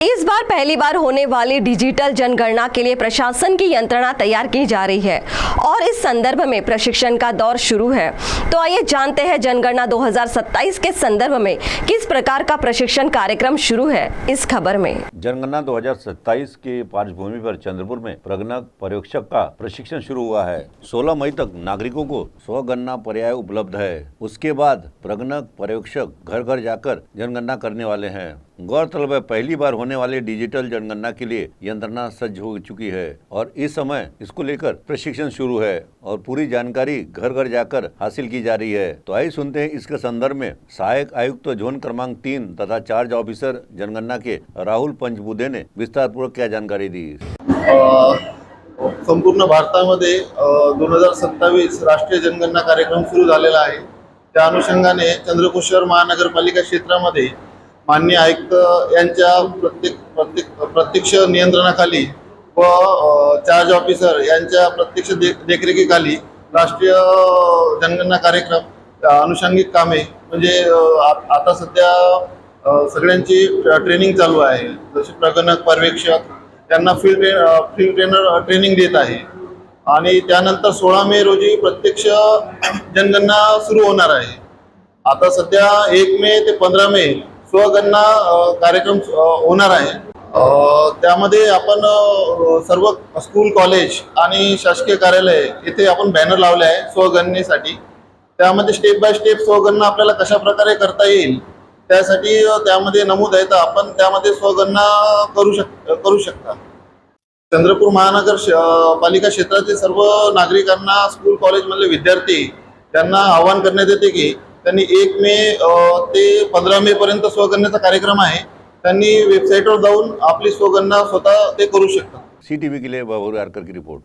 इस बार पहली बार होने वाली डिजिटल जनगणना के लिए प्रशासन की यंत्रणा तैयार की जा रही है और इस संदर्भ में प्रशिक्षण का दौर शुरू है। तो आइए जानते हैं जनगणना 2027 के संदर्भ में किस प्रकार का प्रशिक्षण कार्यक्रम शुरू है इस खबर में। जनगणना 2027 की पार्श्वभूमि पर चंद्रपुर में प्रगणक पर्यवेक्षक का प्रशिक्षण शुरू हुआ है। 16 मई तक नागरिकों को स्वगणना पर्याय उपलब्ध है। उसके बाद प्रगणक पर्यवेक्षक घर घर जाकर जनगणना करने वाले हैं। गौरतलब है, पहली बार होने वाली डिजिटल जनगणना के लिए यंत्रणा सज्ज हो चुकी है और इस समय इसको लेकर प्रशिक्षण शुरू है और पूरी जानकारी घर घर जाकर हासिल की जा रही है। तो आइए सुनते हैं इसके संदर्भ में सहायक आयुक्त जोन क्रमांक 3 तथा चार्ज ऑफिसर जनगणना के राहुल पंचबुधे ने विस्तार पूर्वक क्या जानकारी दी। संपूर्ण भारतामध्ये 2027 राष्ट्रीय जनगणना कार्यक्रम सुरू झालेला आहे। त्या अनुषंगाने चंद्रपूर शहर महानगरपालिका क्षेत्रामध्ये माननीय आयुक्त यांच्या प्रत्यक्ष नियंत्रणाखाली व चार्ज ऑफिसर यांच्या प्रत्यक्ष देखरेखीखाली राष्ट्रीय जनगणना कार्यक्रम अनुषंगिक कामे म्हणजे आता सध्या सगळ्यांची ट्रेनिंग चालू आहे। जसे प्रगणक पर्यवेक्षक त्यांना फील्ड ट्रेनर ट्रेनिंग देत आहे आणि त्यानंतर 16 मे रोजी प्रत्यक्ष जनगणना सुरू होणार आहे। आता सध्या 1 मे ते 15 मे स्वगणना कार्यक्रम होणार आहे। त्यामध्ये आपण सर्व स्कूल कॉलेज आणि शासकीय कार्यालय येथे आपण बॅनर लावले आहे स्वगणनेसाठी। त्यामध्ये स्टेप बाय स्टेप स्वगणना आपल्याला कशा प्रकारे करता येईल त्यासाठी त्यामध्ये नमूद आहे, तर आपण त्यामध्ये स्वगणना करू शकता। चंद्रपूर महानगर पालिका क्षेत्रातील सर्व नागरिकांना स्कूल कॉलेजमधले विद्यार्थी त्यांना आवाहन करण्यात येते की त्यांनी 1 मे ते 15 मे पर्यंत स्वगणनेचा कार्यक्रम आहे। त्यांनी वेबसाईटवर जाऊन आपली स्वगणना स्वतः ते करू शकतात। CTV के लिए बाबू यारकर की रिपोर्ट।